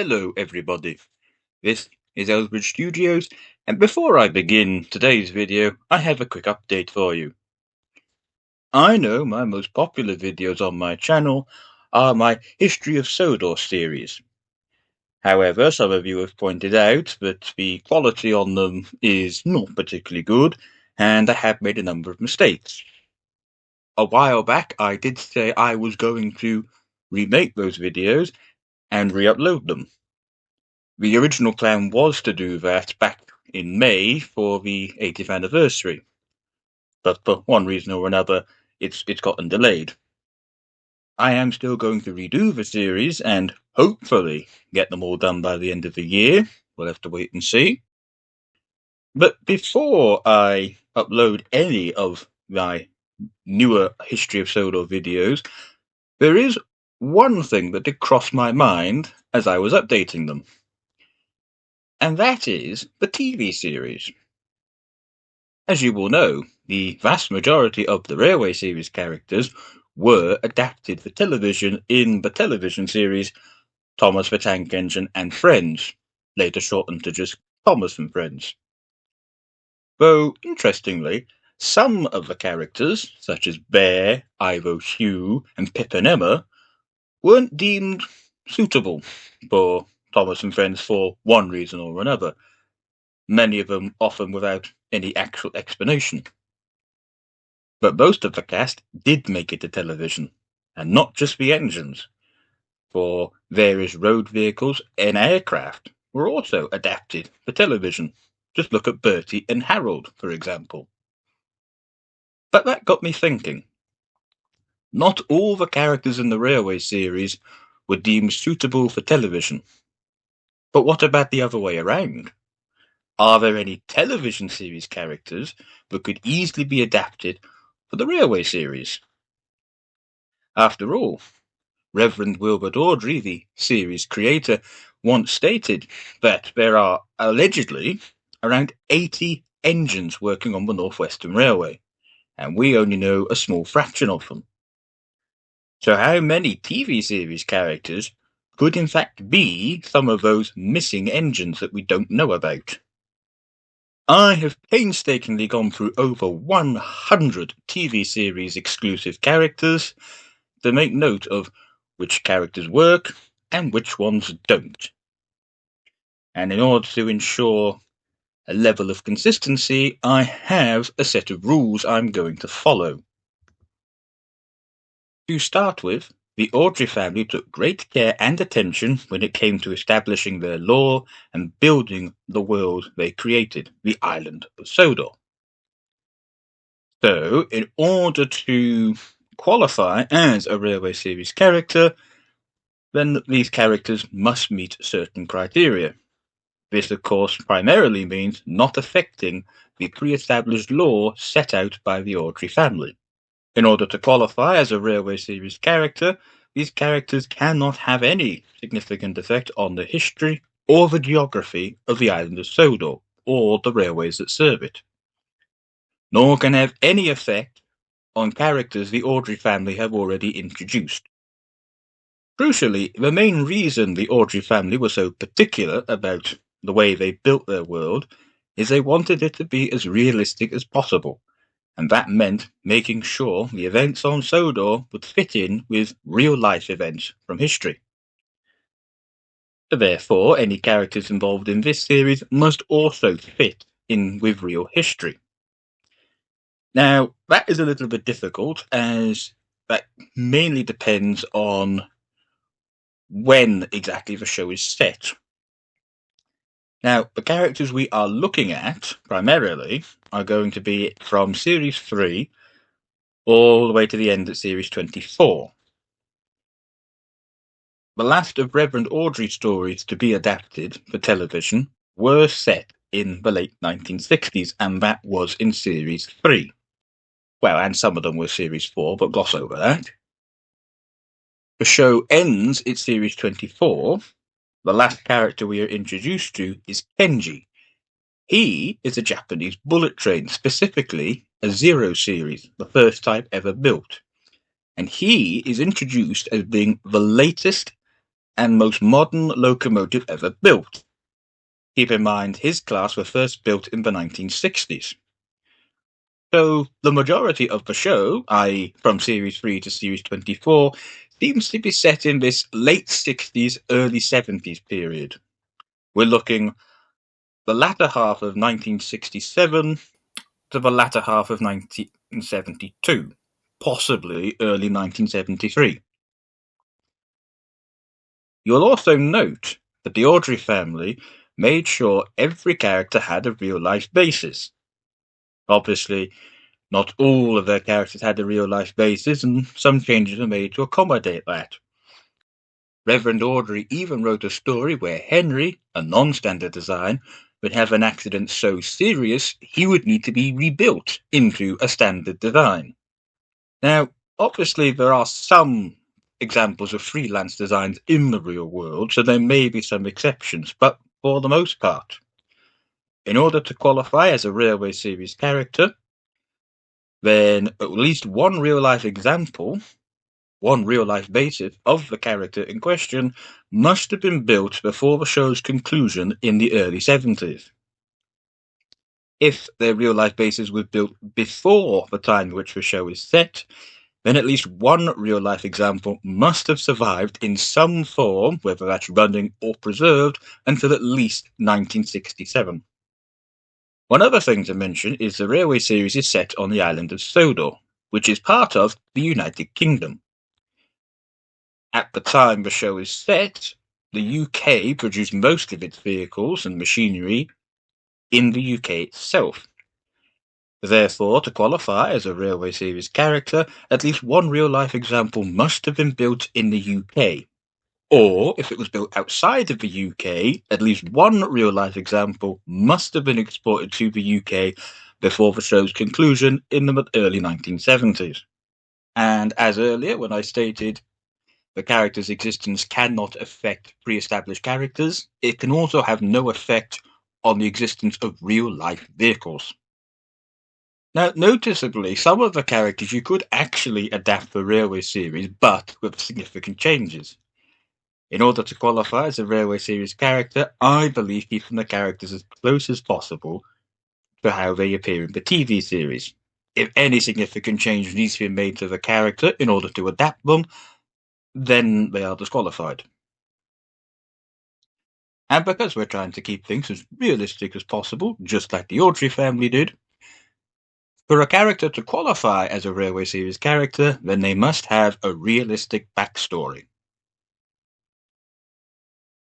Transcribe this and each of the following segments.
Hello everybody, this is Elsbridge Studios, and before I begin today's video, I have a quick update for you. I know my most popular videos on my channel are my History of Sodor series. However, some of you have pointed out that the quality on them is not particularly good, and I have made a number of mistakes. A while back, I did say I was going to remake those videos and re-upload them. The original plan was to do that back in May for the 80th anniversary, but for one reason or another, it's gotten delayed. I am still going to redo the series and hopefully get them all done by the end of the year. We'll have to wait and see. But before I upload any of my newer History of Sodor videos, there is one thing that did cross my mind as I was updating them. And that is the TV series. As you will know, the vast majority of the Railway series characters were adapted for television in the television series Thomas the Tank Engine and Friends, later shortened to just Thomas and Friends. Though, interestingly, some of the characters, such as Bear, Ivo Hugh, and Pip and Emma, weren't deemed suitable for Thomas and Friends for one reason or another, many of them often without any actual explanation. But most of the cast did make it to television, and not just the engines, for various road vehicles and aircraft were also adapted for television. Just look at Bertie and Harold, for example. But that got me thinking. Not all the characters in the Railway series were deemed suitable for television. But what about the other way around? Are there any television series characters that could easily be adapted for the Railway series? After all, Reverend Wilbert Awdry, the series creator, once stated that there are allegedly around 80 engines working on the North Western Railway, and we only know a small fraction of them. So how many TV series characters could in fact be some of those missing engines that we don't know about? I have painstakingly gone through over 100 TV series exclusive characters to make note of which characters work and which ones don't. And in order to ensure a level of consistency, I have a set of rules I'm going to follow. To start with, the Awdry family took great care and attention when it came to establishing their lore and building the world they created, the island of Sodor. So, in order to qualify as a Railway series character, then these characters must meet certain criteria. This, of course, primarily means not affecting the pre-established lore set out by the Awdry family. In order to qualify as a Railway series character, these characters cannot have any significant effect on the history or the geography of the island of Sodor, or the railways that serve it. Nor can have any effect on characters the Awdry family have already introduced. Crucially, the main reason the Awdry family was so particular about the way they built their world is they wanted it to be as realistic as possible, and that meant making sure the events on Sodor would fit in with real-life events from history. Therefore, any characters involved in this series must also fit in with real history. Now, that is a little bit difficult, as that mainly depends on when exactly the show is set. Now, the characters we are looking at, primarily, are going to be from Series 3 all the way to the end of Series 24. The last of Reverend Awdry's stories to be adapted for television were set in the late 1960s, and that was in Series 3. Well, and some of them were Series 4, but gloss over that. The show ends at Series 24. The last character we are introduced to is Kenji. He is a Japanese bullet train, specifically a Zero series, the first type ever built. And he is introduced as being the latest and most modern locomotive ever built. Keep in mind, his class were first built in the 1960s. So the majority of the show, i.e. from Series 3 to Series 24, seems to be set in this late 60s, early 70s period. We're looking the latter half of 1967 to the latter half of 1972, possibly early 1973. You'll also note that the Awdry family made sure every character had a real-life basis. Obviously, not all of their characters had a real-life basis, and some changes were made to accommodate that. Reverend Awdry even wrote a story where Henry, a non-standard design, would have an accident so serious he would need to be rebuilt into a standard design. Now, obviously there are some examples of freelance designs in the real world, so there may be some exceptions, but for the most part, in order to qualify as a Railway Series character, then at least one real-life example, one real-life basis of the character in question must have been built before the show's conclusion in the early 70s. If their real-life basis was built before the time in which the show is set, then at least one real-life example must have survived in some form, whether that's running or preserved, until at least 1967. One other thing to mention is the Railway Series is set on the island of Sodor, which is part of the United Kingdom. At the time the show is set, the UK produced most of its vehicles and machinery in the UK itself. Therefore, to qualify as a Railway Series character, at least one real-life example must have been built in the UK. Or, if it was built outside of the UK, at least one real-life example must have been exported to the UK before the show's conclusion in the early 1970s. And as earlier, when I stated the character's existence cannot affect pre-established characters, it can also have no effect on the existence of real-life vehicles. Now, noticeably, some of the characters you could actually adapt the Railway Series, but with significant changes. In order to qualify as a Railway Series character, I believe keeping the characters as close as possible to how they appear in the TV series. If any significant change needs to be made to the character in order to adapt them, then they are disqualified. And because we're trying to keep things as realistic as possible, just like the Awdry family did, for a character to qualify as a Railway Series character, then they must have a realistic backstory.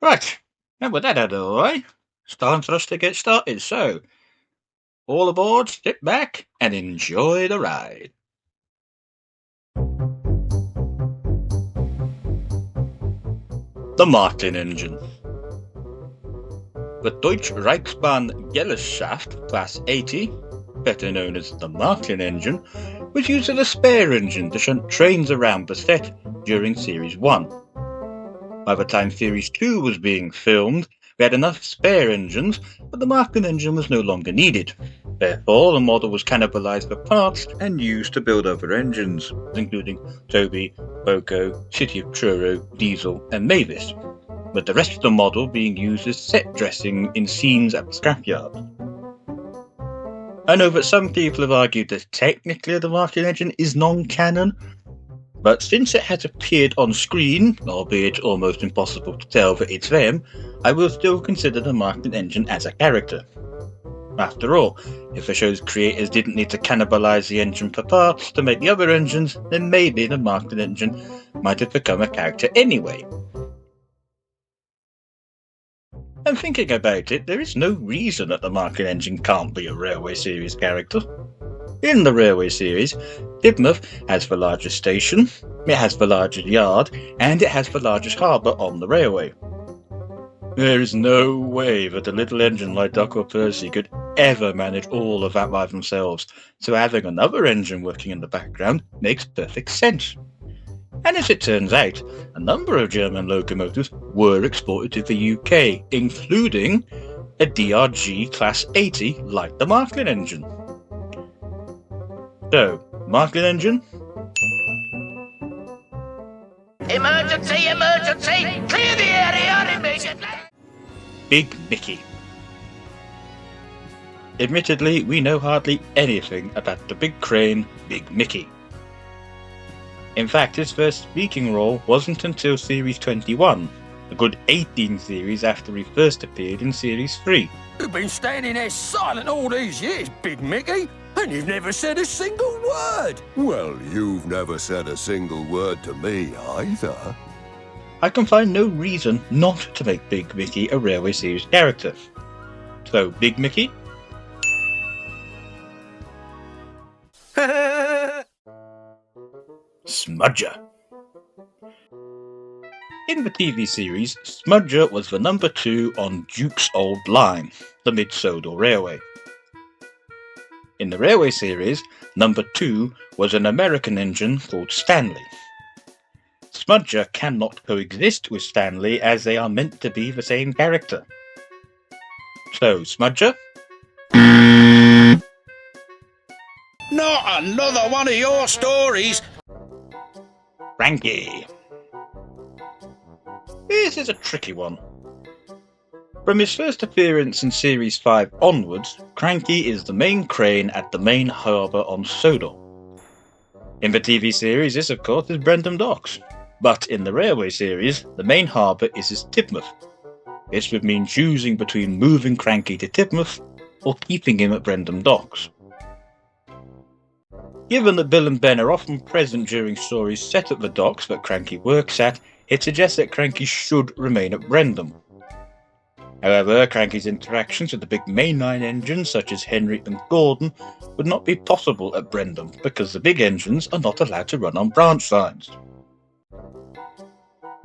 Right, and with that out of the way, it's time for us to get started. So, all aboard, sit back, and enjoy the ride. The Martin engine. The Deutsche Reichsbahn Gesellschaft Class 80, better known as the Martin engine, was used as a spare engine to shunt trains around the set during Series 1. By the time Series 2 was being filmed, we had enough spare engines, but the Martin engine was no longer needed. Therefore, the model was cannibalized for parts and used to build other engines, including Toby, Boco, City of Truro, Diesel, and Mavis, with the rest of the model being used as set dressing in scenes at the scrapyard. I know that some people have argued that technically the Martin engine is non-canon, but since it has appeared on screen, albeit almost impossible to tell that it's them, I will still consider the Martin engine as a character. After all, if the show's creators didn't need to cannibalize the engine for parts to make the other engines, then maybe the Martin engine might have become a character anyway. And thinking about it, there is no reason that the Martin engine can't be a Railway Series character. In the Railway Series, Sidmouth has the largest station, it has the largest yard, and it has the largest harbour on the railway. There is no way that a little engine like Duck or Percy could ever manage all of that by themselves, so having another engine working in the background makes perfect sense. And as it turns out, a number of German locomotives were exported to the UK, including a DRG Class 80 like the Martin engine. So, Martin engine? Emergency, emergency! Clear the area immediately! Big Mickey. Admittedly, we know hardly anything about the big crane, Big Mickey. In fact, his first speaking role wasn't until Series 21, a good 18 series after he first appeared in Series 3. You've been standing there silent all these years, Big Mickey, and you've never said a single word. Well, you've never said a single word to me either. I can find no reason not to make Big Mickey a Railway Series character. So, Big Mickey? Smudger. In the TV series, Smudger was the number 2 on Duke's old line, the Mid-Sodor Railway. In the Railway series, number 2 was an American engine called Stanley. Smudger cannot coexist with Stanley as they are meant to be the same character. So, Smudger? Not another one of your stories! Cranky. This is a tricky one. From his first appearance in Series 5 onwards, Cranky is the main crane at the main harbour on Sodor. In the TV series, this of course is Brendam Docks, but in the Railway series, the main harbour is his Tidmouth. This would mean choosing between moving Cranky to Tidmouth or keeping him at Brendam Docks. Given that Bill and Ben are often present during stories set at the docks that Cranky works at, it suggests that Cranky should remain at Brendam. However, Cranky's interactions with the big mainline engines such as Henry and Gordon would not be possible at Brendam because the big engines are not allowed to run on branch lines.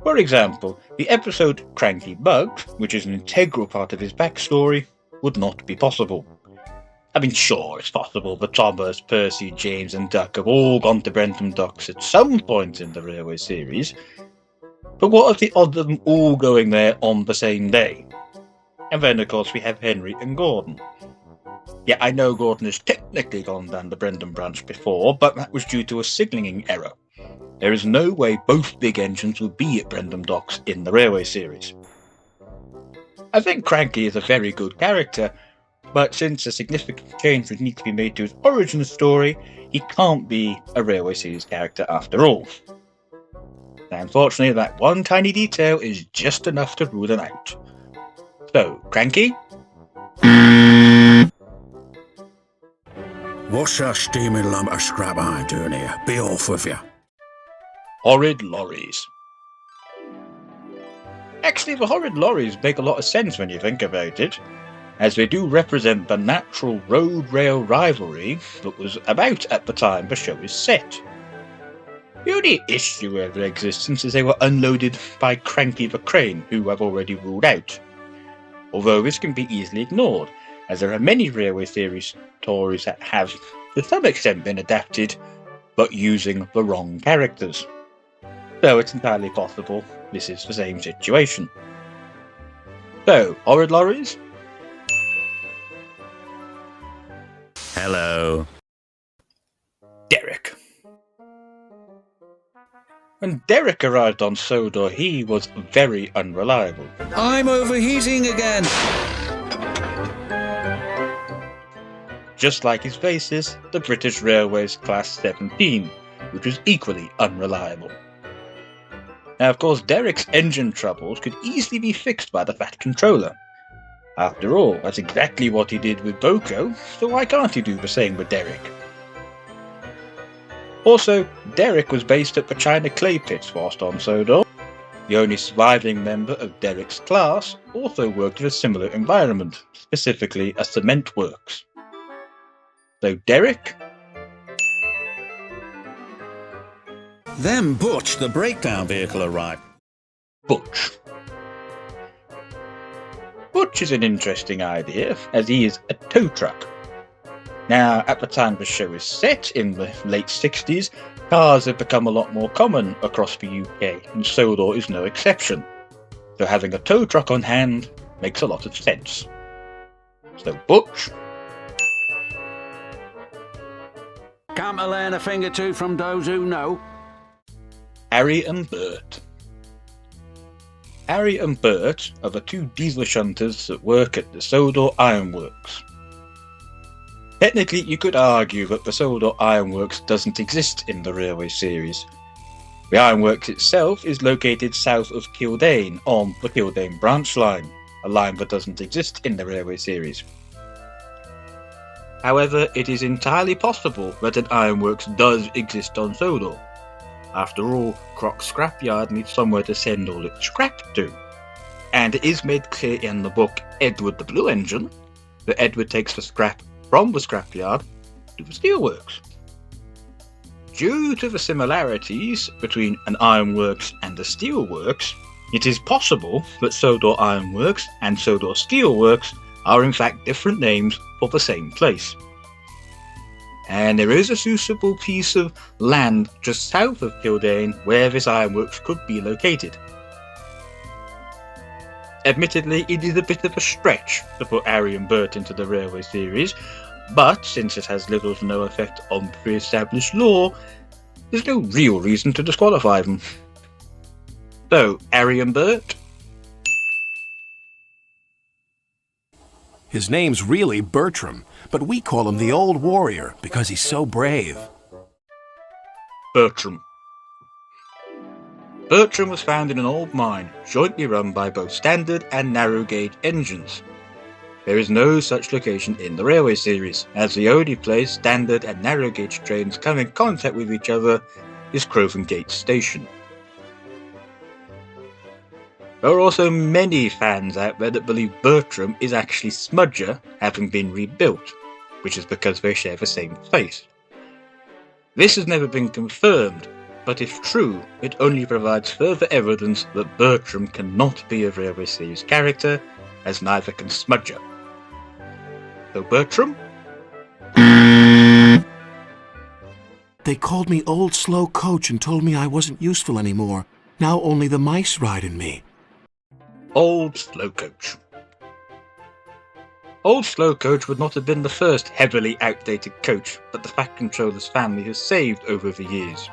For example, the episode Cranky Bugged, which is an integral part of his backstory, would not be possible. I mean, sure, it's possible that Thomas, Percy, James and Duck have all gone to Brendam Docks at some point in the Railway series, but what are the odds of them all going there on the same day? And then, of course, we have Henry and Gordon. Yeah, I know Gordon has technically gone down the Brendam branch before, but that was due to a signalling error. There is no way both big engines would be at Brendam Docks in the Railway series. I think Cranky is a very good character, but since a significant change would need to be made to his origin story, he can't be a Railway series character after all. Now, unfortunately, that one tiny detail is just enough to rule him out. So, Cranky? What's that steaming lump of scrap iron doing here? Be off with you. Horrid lorries. Actually, the horrid lorries make a lot of sense when you think about it, as they do represent the natural road-rail rivalry that was about at the time the show is set. The only issue of their existence is they were unloaded by Cranky the Crane, who I've already ruled out. Although this can be easily ignored, as there are many Railway series stories that have, to some extent, been adapted, but using the wrong characters. So it's entirely possible this is the same situation. So, horrid lorries? Hello. Derek. When Derek arrived on Sodor, he was very unreliable. I'm overheating again. Just like his basis, the British Railways Class 17, which was equally unreliable. Now, of course, Derek's engine troubles could easily be fixed by the Fat Controller. After all, that's exactly what he did with Boko, so why can't he do the same with Derek? Also, Derek was based at the China Clay Pits whilst on Sodor. The only surviving member of Derek's class also worked in a similar environment, specifically a cement works. So Derek? Then Butch, the breakdown vehicle, arrived. Butch. Butch is an interesting idea, as he is a tow truck. Now, at the time the show is set, in the late 60s, cars have become a lot more common across the UK, and Sodor is no exception. So having a tow truck on hand makes a lot of sense. So Butch. Can't I learn a thing or two from those who know? Harry and Bert. Harry and Bert are the two diesel shunters that work at the Sodor Ironworks. Technically, you could argue that the Sodor Ironworks doesn't exist in the Railway series. The Ironworks itself is located south of Kildane on the Kildane branch line, a line that doesn't exist in the Railway series. However, it is entirely possible that an ironworks does exist on Sodor. After all, Croc's scrapyard needs somewhere to send all its scrap to. And it is made clear in the book Edward the Blue Engine that Edward takes the scrap from the scrapyard to the steelworks. Due to the similarities between an ironworks and a steelworks, it is possible that Sodor Ironworks and Sodor Steelworks are in fact different names for the same place. And there is a suitable piece of land just south of Kildane where this ironworks could be located. Admittedly, it is a bit of a stretch to put Harry and Bert into the Railway series, but since it has little to no effect on pre-established law, there's no real reason to disqualify them. So, Harry and Bert? His name's really Bertram, but we call him the Old Warrior because he's so brave. Bertram. Bertram was found in an old mine, jointly run by both standard and narrow gauge engines. There is no such location in the Railway series, as the only place standard and narrow gauge trains come in contact with each other is Craven Gate Station. There are also many fans out there that believe Bertram is actually Smudger having been rebuilt, which is because they share the same face. This has never been confirmed, but if true, it only provides further evidence that Bertram cannot be a Railway series character, as neither can Smudger. So Bertram? They called me Old Slow Coach and told me I wasn't useful anymore. Now only the mice ride in me. Old Slow Coach. Old Slow Coach would not have been the first heavily outdated coach that the Fat Controller's family has saved over the years.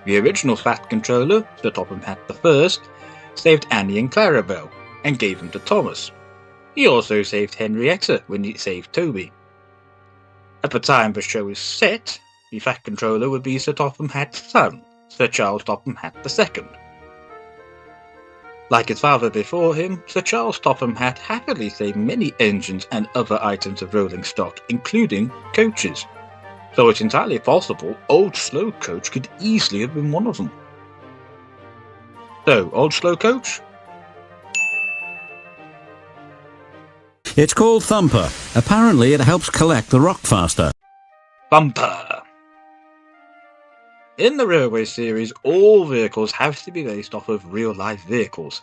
The original Fat Controller, Sir Topham Hatt I, saved Annie and Clarabelle, and gave them to Thomas. He also saved Henrietta when he saved Toby. At the time the show is set, the Fat Controller would be Sir Topham Hatt's son, Sir Charles Topham Hatt II. Like his father before him, Sir Charles Topham Hatt happily saved many engines and other items of rolling stock, including coaches. So it's entirely possible Old Slow Coach could easily have been one of them. So, Old Slow Coach? It's called Thumper. Apparently it helps collect the rock faster. Thumper! In the Railway series, all vehicles have to be based off of real-life vehicles,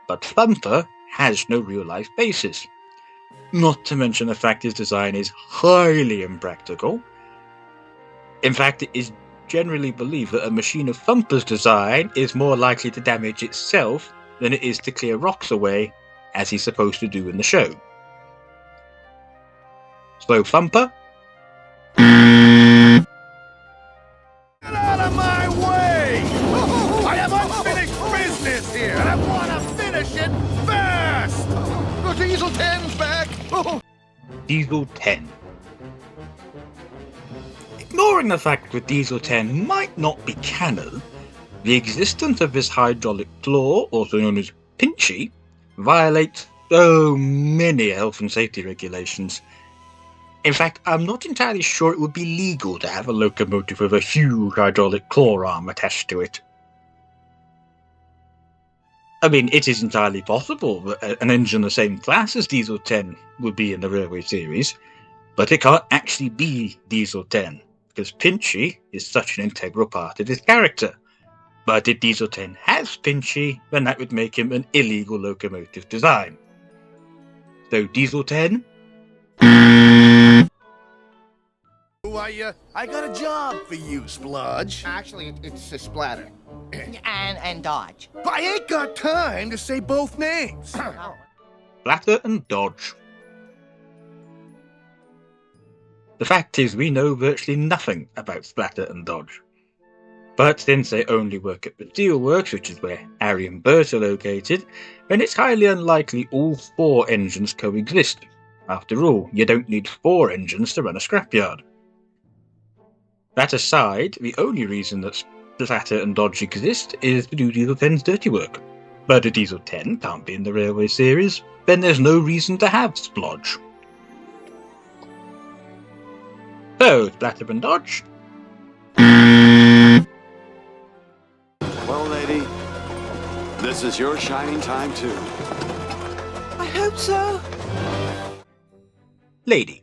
but Thumper has no real-life basis. Not to mention the fact his design is highly impractical. In fact, it is generally believed that a machine of Thumper's design is more likely to damage itself than it is to clear rocks away, as he's supposed to do in the show. So Thumper? Get out of my way! I have unfinished business here, and I want to finish it fast! The Diesel 10's back! Diesel 10. Ignoring the fact that Diesel 10 might not be canon, the existence of this hydraulic claw, also known as Pinchy, violates so many health and safety regulations. In fact, I'm not entirely sure it would be legal to have a locomotive with a huge hydraulic claw arm attached to it. I mean, it is entirely possible that an engine the same class as Diesel 10 would be in the Railway series, but it can't actually be Diesel 10, because Pinchy is such an integral part of his character. But if Diesel 10 has Pinchy, then that would make him an illegal locomotive design. So Diesel 10? I got a job for you, Splodge. Actually, it's a Splatter. and Dodge. But I ain't got time to say both names. Splatter and Dodge. The fact is, we know virtually nothing about Splatter and Dodge. But since they only work at the steelworks, which is where Harry and Bert are located, then it's highly unlikely all 4 engines coexist. After all, you don't need 4 engines to run a scrapyard. That aside, the only reason that Splatter and Dodge exist is to do Diesel 10's dirty work. But if Diesel 10 can't be in the Railway series, then there's no reason to have Splodge. So, Splatter and Dodge. Well, lady, this is your shining time too. I hope so. Lady.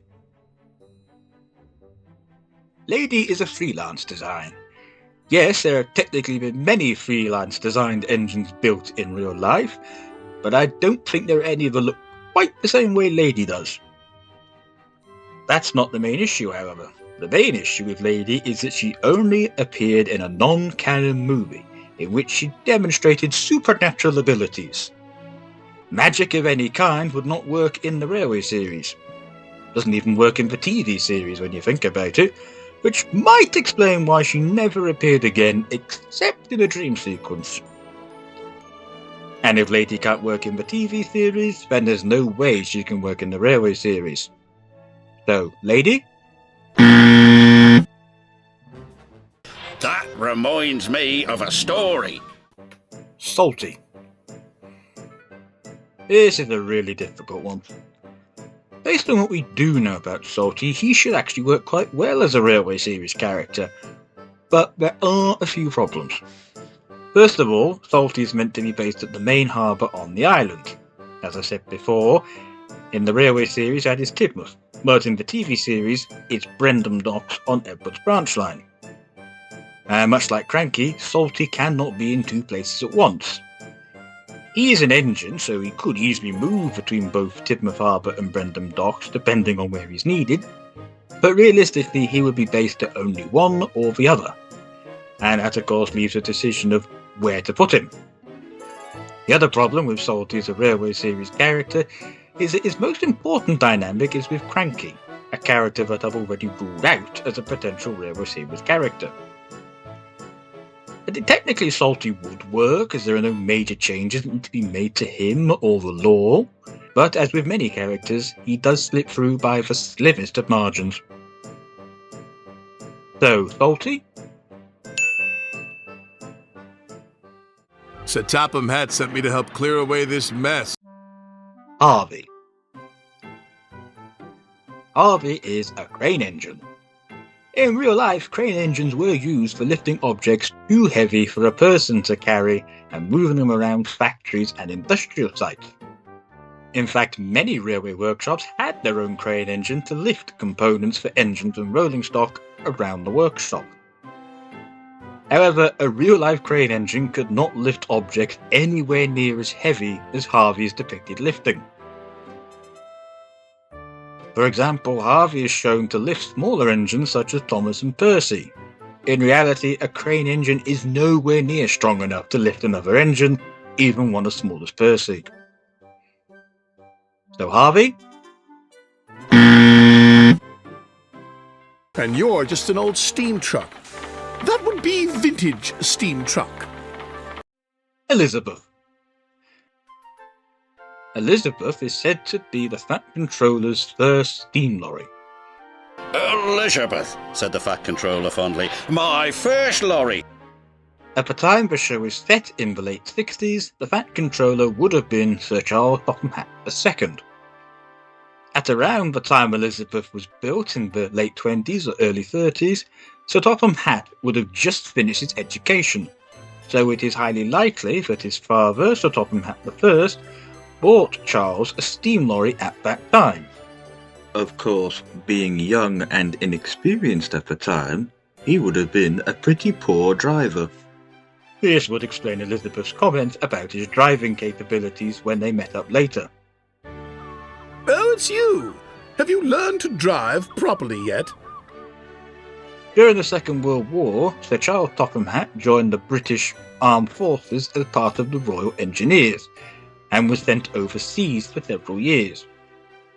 Lady is a freelance design. Yes, there have technically been many freelance designed engines built in real life, but I don't think there are any that look quite the same way Lady does. That's not the main issue, however. The main issue with Lady is that she only appeared in a non-canon movie, in which she demonstrated supernatural abilities. Magic of any kind would not work in the Railway series. Doesn't even work in the TV series when you think about it, which might explain why she never appeared again except in a dream sequence. And if Lady can't work in the TV series, then there's no way she can work in the Railway series. So, Lady? That reminds me of a story. Salty. This is a really difficult one. Based on what we do know about Salty, he should actually work quite well as a Railway series character, but there are a few problems. First of all, Salty is meant to be based at the main harbour on the island. As I said before, in the Railway series that is Tidmouth, but in the TV series it's Brendam Docks on Edward's branch line. And much like Cranky, Salty cannot be in 2 places at once. He is an engine, so he could easily move between both Tidmouth Harbour and Brendam Docks, depending on where he's needed, but realistically he would be based at only one or the other, and that of course leaves a decision of where to put him. The other problem with Salty as a Railway series character is that his most important dynamic is with Cranky, a character that I've already ruled out as a potential Railway series character. Technically Salty would work, as there are no major changes that need to be made to him or the lore, but as with many characters, he does slip through by the slimmest of margins. So, Salty? Sir Topham Hatt sent me to help clear away this mess. Harvey. Harvey is a crane engine. In real life, crane engines were used for lifting objects too heavy for a person to carry and moving them around factories and industrial sites. In fact, many railway workshops had their own crane engine to lift components for engines and rolling stock around the workshop. However, a real-life crane engine could not lift objects anywhere near as heavy as Harvey is depicted lifting. For example, Harvey is shown to lift smaller engines such as Thomas and Percy. In reality, a crane engine is nowhere near strong enough to lift another engine, even one as small as Percy. So Harvey? And you're just an old steam truck. That would be vintage steam truck. Elizabeth. Elizabeth is said to be the Fat Controller's first steam lorry. Elizabeth, said the Fat Controller fondly. My first lorry. At the time the show is set in the late 60s, the Fat Controller would have been Sir Charles Topham Hatt II. At around the time Elizabeth was built in the late 20s or early 30s, Sir Topham Hatt would have just finished his education, so it is highly likely that his father, Sir Topham Hatt I, bought Charles a steam lorry at that time. Of course, being young and inexperienced at the time, he would have been a pretty poor driver. This would explain Elizabeth's comment about his driving capabilities when they met up later. Oh, it's you! Have you learned to drive properly yet? During the Second World War, Sir Charles Topham Hatt joined the British Armed Forces as part of the Royal Engineers, and was sent overseas for several years.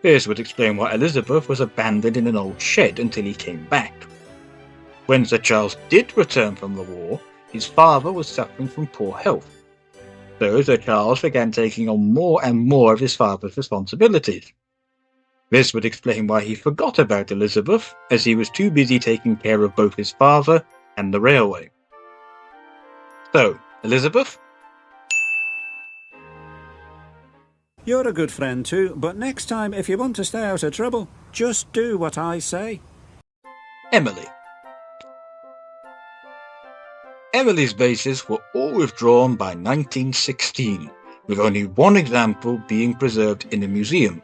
This would explain why Elizabeth was abandoned in an old shed until he came back. When Sir Charles did return from the war, his father was suffering from poor health. So Sir Charles began taking on more and more of his father's responsibilities. This would explain why he forgot about Elizabeth, as he was too busy taking care of both his father and the railway. So, Elizabeth? You're a good friend too, but next time if you want to stay out of trouble, just do what I say. Emily. Emily's bases were all withdrawn by 1916, with only one example being preserved in a museum.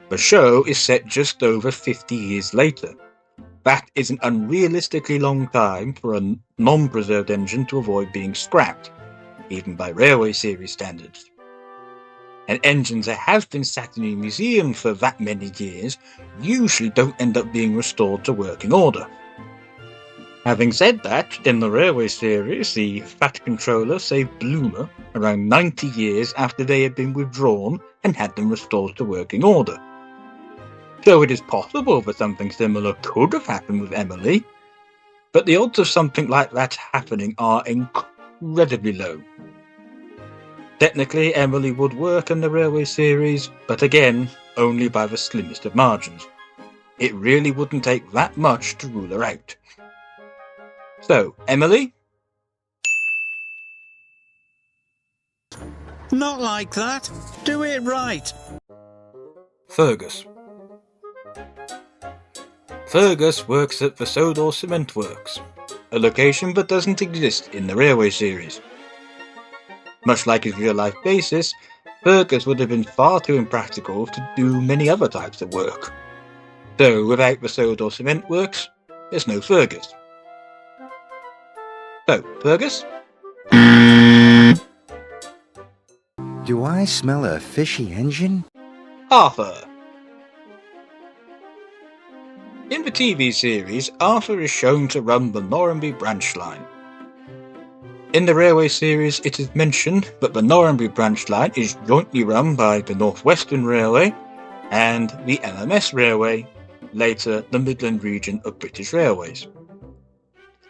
The show is set just over 50 years later. That is an unrealistically long time for a non-preserved engine to avoid being scrapped, even by railway series standards. And engines that have been sat in a museum for that many years usually don't end up being restored to working order. Having said that, in the railway series, the Fat Controller saved Bloomer around 90 years after they had been withdrawn and had them restored to working order. So it is possible that something similar could have happened with Emily, but the odds of something like that happening are incredibly low. Technically, Emily would work in the railway series, but again, only by the slimmest of margins. It really wouldn't take that much to rule her out. So, Emily? Not like that. Do it right. Fergus. Fergus works at the Sodor Cement Works, a location that doesn't exist in the railway series. Much like his real-life basis, Fergus would have been far too impractical to do many other types of work. So, without the Sodor Cement Works, there's no Fergus. So, Fergus? Do I smell a fishy engine? Arthur. In the TV series, Arthur is shown to run the Norranby branch line. In the railway series, it is mentioned that the Norranby branch line is jointly run by the North Western Railway and the MMS Railway, later the Midland region of British Railways.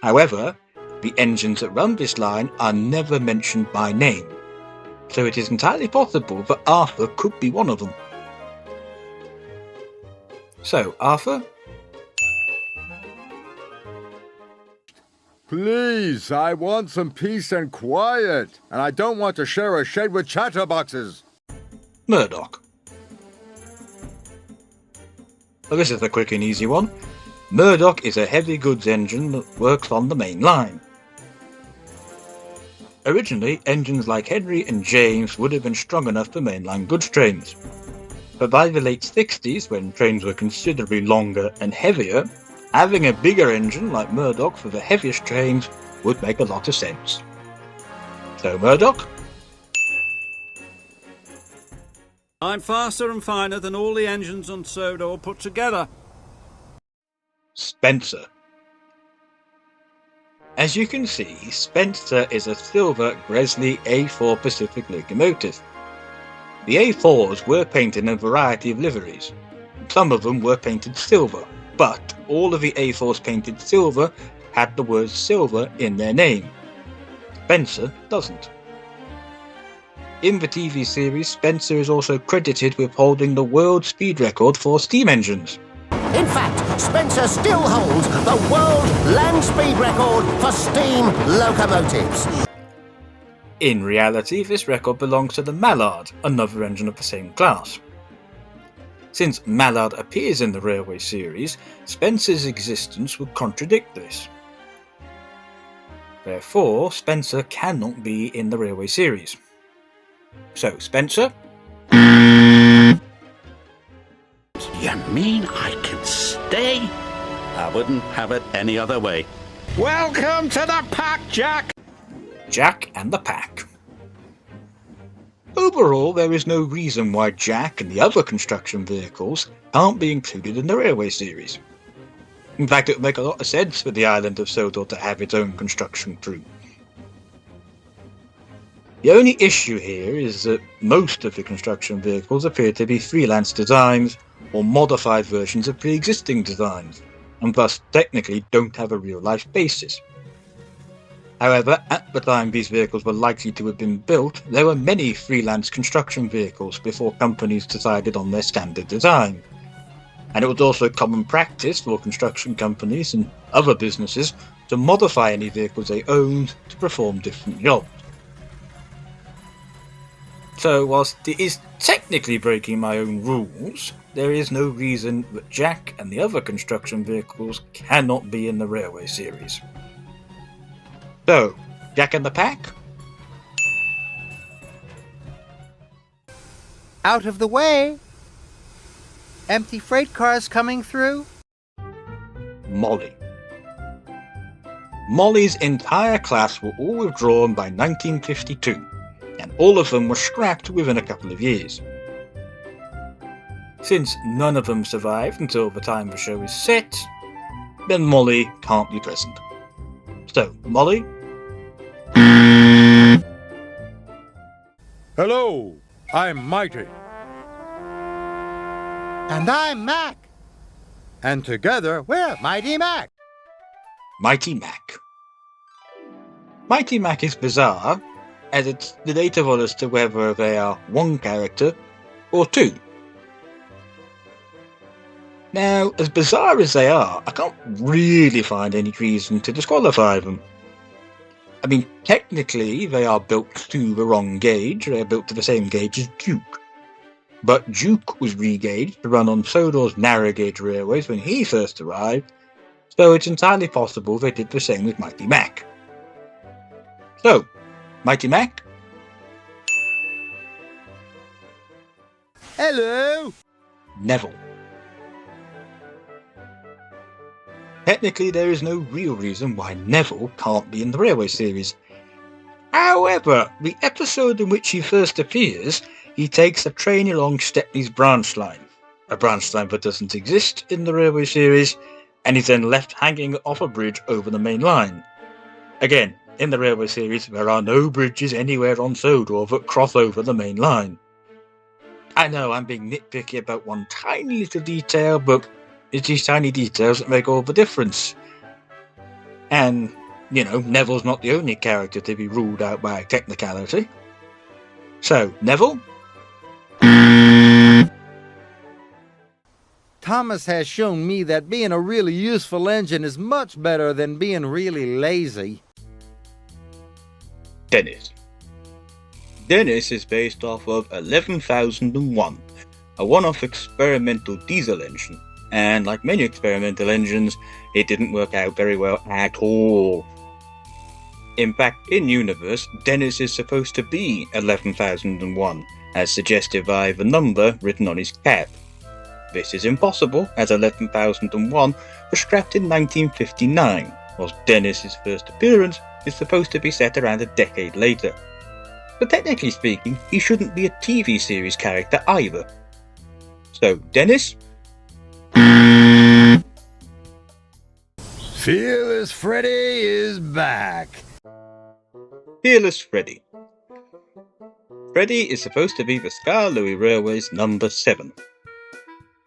However, the engines that run this line are never mentioned by name, so it is entirely possible that Arthur could be one of them. So, Arthur? Please, I want some peace and quiet, and I don't want to share a shed with chatterboxes. Murdoch. Well, this is a quick and easy one. Murdoch is a heavy goods engine that works on the main line. Originally, engines like Henry and James would have been strong enough for mainline goods trains. But by the late 60s, when trains were considerably longer and heavier, having a bigger engine like Murdoch for the heaviest trains would make a lot of sense. So, Murdoch? I'm faster and finer than all the engines on Sodor put together. Spencer. As you can see, Spencer is a silver Gresley A4 Pacific locomotive. The A4s were painted in a variety of liveries. Some of them were painted silver, but all of the A4s painted silver had the word silver in their name. Spencer doesn't. In the TV series, Spencer is also credited with holding the world speed record for steam engines. In fact, Spencer still holds the world land speed record for steam locomotives. In reality, this record belongs to the Mallard, another engine of the same class. Since Mallard appears in the railway series, Spencer's existence would contradict this. Therefore, Spencer cannot be in the railway series. So, Spencer? You mean I can stay? I wouldn't have it any other way. Welcome to the pack, Jack! Jack and the Pack. Overall, there is no reason why Jack and the other construction vehicles can't be included in the railway series. In fact, it would make a lot of sense for the island of Sodor to have its own construction crew. The only issue here is that most of the construction vehicles appear to be freelance designs or modified versions of pre-existing designs, and thus technically don't have a real-life basis. However, at the time these vehicles were likely to have been built, there were many freelance construction vehicles before companies decided on their standard design. And it was also common practice for construction companies and other businesses to modify any vehicles they owned to perform different jobs. So, whilst it is technically breaking my own rules, there is no reason that Jack and the other construction vehicles cannot be in the Railway series. So, Jack and the Pack? Out of the way! Empty freight cars coming through? Molly. Molly's entire class were all withdrawn by 1952, and all of them were scrapped within a couple of years. Since none of them survived until the time the show is set, then Molly can't be present. So, Molly? Hello, I'm Mighty. And I'm Mac. And together, we're Mighty Mac. Mighty Mac. Mighty Mac is bizarre, as it's debatable as to whether they are one character or two. Now, as bizarre as they are, I can't really find any reason to disqualify them. I mean, technically, they are built to the wrong gauge. They're built to the same gauge as Duke. But Duke was regauged to run on Sodor's narrow gauge railways when he first arrived, so it's entirely possible they did the same with Mighty Mac. So, Mighty Mac? Hello! Neville. Technically, there is no real reason why Neville can't be in the Railway series. However, the episode in which he first appears, he takes a train along Stepney's branch line, a branch line that doesn't exist in the Railway series, and is then left hanging off a bridge over the main line. Again, in the Railway series, there are no bridges anywhere on Sodor that cross over the main line. I know I'm being nitpicky about one tiny little detail, but it's these tiny details that make all the difference. And, you know, Neville's not the only character to be ruled out by technicality. So, Neville? Thomas has shown me that being a really useful engine is much better than being really lazy. Dennis. Dennis is based off of 11,001, a one-off experimental diesel engine, and like many experimental engines, it didn't work out very well at all. In fact, in universe, Dennis is supposed to be 11,001, as suggested by the number written on his cap. This is impossible, as 11,001 was scrapped in 1959, whilst Dennis's first appearance is supposed to be set around a decade later. But technically speaking, he shouldn't be a TV series character either. So, Dennis? Fearless Freddy is back. Fearless Freddy. Freddy is supposed to be the Scar-Louis Railway's number 7.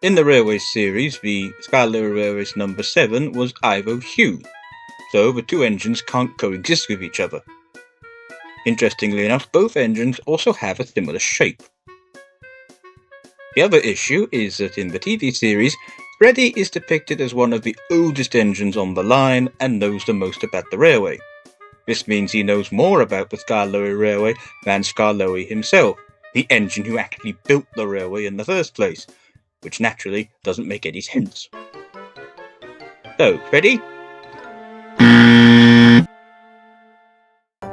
In the Railway series, the Scar-Louis Railway's number 7 was Ivo Hugh, so the two engines can't coexist with each other. Interestingly enough, both engines also have a similar shape. The other issue is that in the TV series, Freddy is depicted as one of the oldest engines on the line and knows the most about the railway. This means he knows more about the Scar-Louis Railway than Scar-Louis himself, the engine who actually built the railway in the first place, which naturally doesn't make any sense. So, Freddy?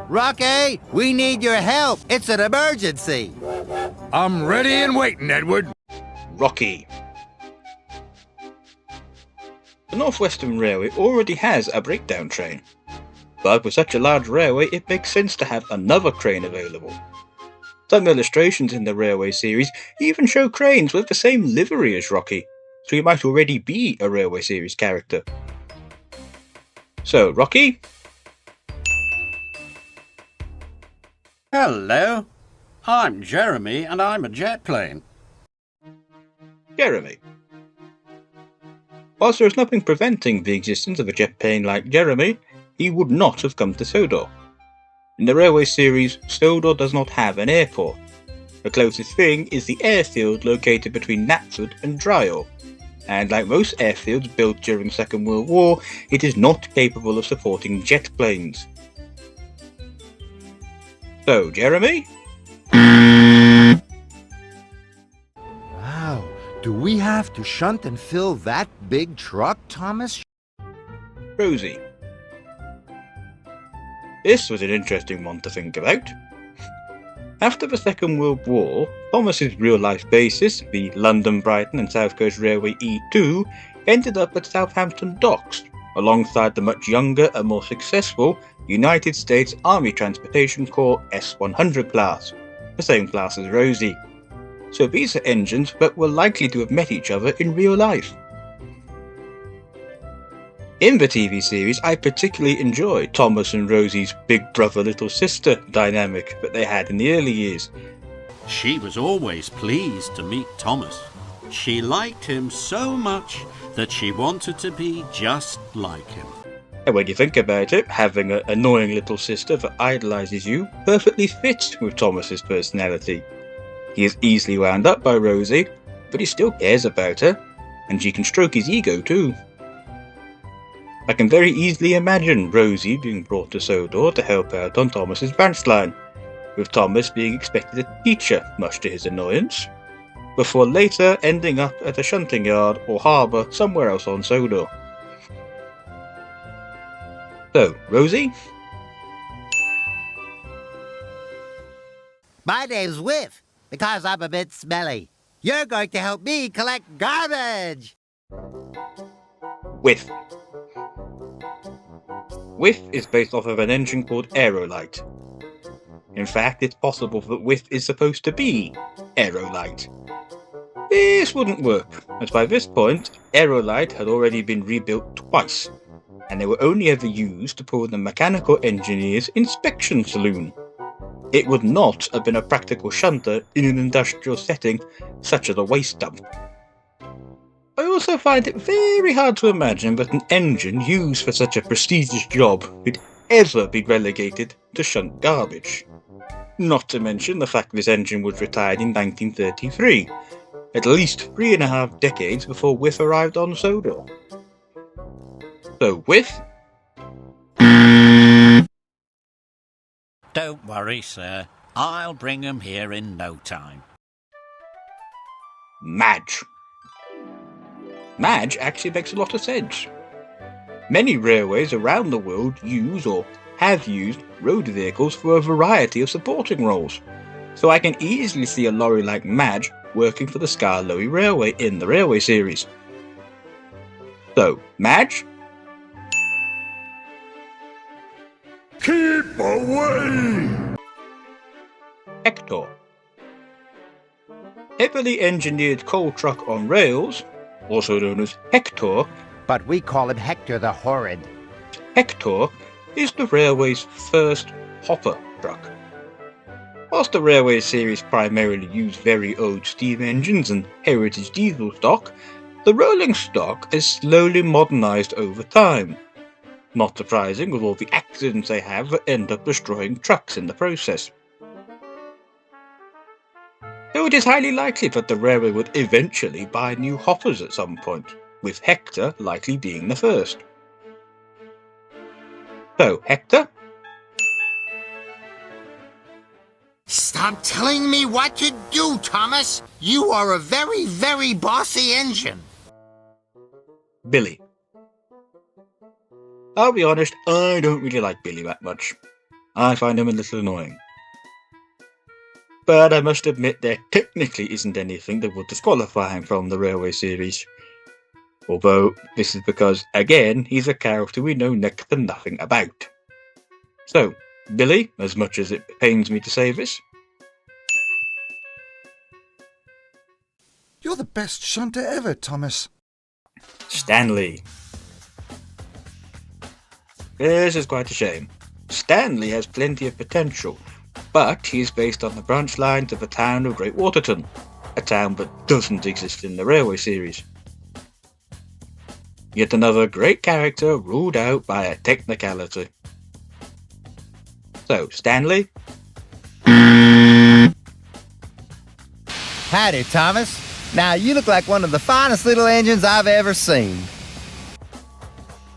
Rocky, we need your help. It's an emergency. I'm ready and waiting, Edward. Rocky. The North Western Railway already has a breakdown train, but with such a large railway it makes sense to have another train available. Some illustrations in the Railway series even show cranes with the same livery as Rocky, so he might already be a Railway series character. So, Rocky? Hello, I'm Jeremy and I'm a jet plane. Jeremy. Whilst there is nothing preventing the existence of a jet plane like Jeremy, he would not have come to Sodor. In the railway series, Sodor does not have an airport. The closest thing is the airfield located between Knapford and Dryoe, and like most airfields built during the Second World War, it is not capable of supporting jet planes. So, Jeremy? Wow, do we have to shunt and fill that big truck, Thomas? Rosie. This was an interesting one to think about. After the Second World War, Thomas's real-life bases, the London, Brighton and South Coast Railway E2, ended up at Southampton Docks, alongside the much younger and more successful United States Army Transportation Corps S-100 class, the same class as Rosie. So these are engines that were likely to have met each other in real life. In the TV series, I particularly enjoyed Thomas and Rosie's big brother little sister dynamic that they had in the early years. She was always pleased to meet Thomas. She liked him so much that she wanted to be just like him. And when you think about it, having an annoying little sister that idolises you perfectly fits with Thomas's personality. He is easily wound up by Rosie, but he still cares about her, and she can stroke his ego too. I can very easily imagine Rosie being brought to Sodor to help out on Thomas's branch line, with Thomas being expected to teach her, much to his annoyance, before later ending up at a shunting yard or harbour somewhere else on Sodor. So, Rosie? My name's Whiff, because I'm a bit smelly. You're going to help me collect garbage! Whiff. Whiff is based off of an engine called Aerolite. In fact, it's possible that Whiff is supposed to be Aerolite. This wouldn't work, as by this point, Aerolite had already been rebuilt twice, and they were only ever used to pull the mechanical engineer's inspection saloon. It would not have been a practical shunter in an industrial setting such as a waste dump. I also find it very hard to imagine that an engine used for such a prestigious job could ever be relegated to shunt garbage. Not to mention the fact this engine was retired in 1933, at least 3.5 decades before Whiff arrived on Sodor. So Whiff? Don't worry, sir. I'll bring 'em here in no time. Madge. Madge actually makes a lot of sense. Many railways around the world use or have used road vehicles for a variety of supporting roles, so I can easily see a lorry like Madge working for the Skarloey Railway in the Railway series. So, Madge? Keep away! Hector. Heavily engineered coal truck on rails, also known as Hector, But we call him Hector the Horrid. Hector is the railway's first hopper truck. Whilst the railway series primarily used very old steam engines and heritage diesel stock, the rolling stock is slowly modernised over time. Not surprising with all the accidents they have that end up destroying trucks in the process. Though it is highly likely that the railway would eventually buy new hoppers at some point, with Hector likely being the first. So, Hector? Stop telling me what to do, Thomas! You are a very, very bossy engine! Billy. I'll be honest, I don't really like Billy that much. I find him a little annoying. But I must admit there technically isn't anything that would disqualify him from the Railway series. Although, this is because, again, he's a character we know next to nothing about. So, Billy, as much as it pains me to say this. You're the best shunter ever, Thomas. Stanley. This is quite a shame. Stanley has plenty of potential, but he is based on the branch lines of the town of Great Waterton, a town that doesn't exist in the Railway series. Yet another great character ruled out by a technicality. So, Stanley? Howdy, Thomas. Now, you look like one of the finest little engines I've ever seen.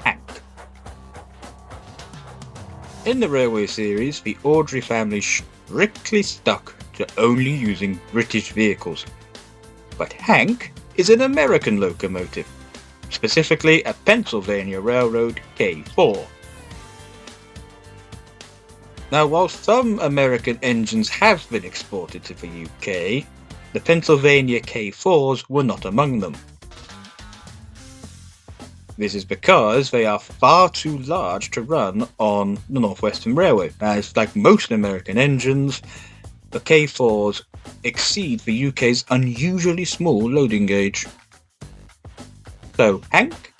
Hank. In the Railway series, the Awdry family strictly stuck to only using British vehicles. But Hank is an American locomotive, specifically a Pennsylvania Railroad K4. Now, while some American engines have been exported to the UK, the Pennsylvania K4s were not among them. This is because they are far too large to run on the North Western Railway, as like most American engines, the K4s exceed the UK's unusually small loading gauge. So, Hank?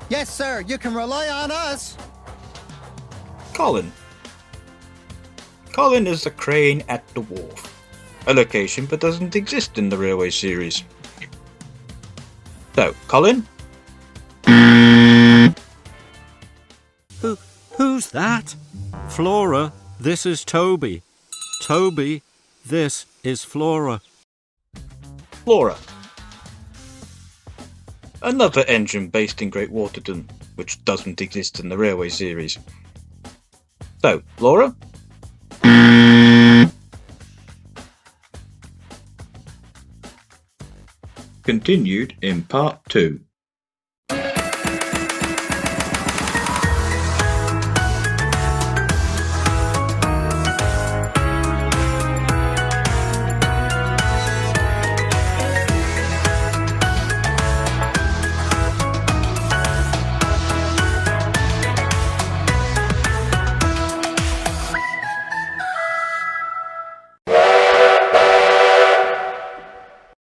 Yes, sir, you can rely on us. Colin. Colin is the crane at the wharf, a location that doesn't exist in the Railway series. So, Colin? Who's that? Flora, this is Toby. Toby, this is Flora. Flora. Another engine based in Great Waterton, which doesn't exist in the Railway series. So, Flora? Continued in Part 2.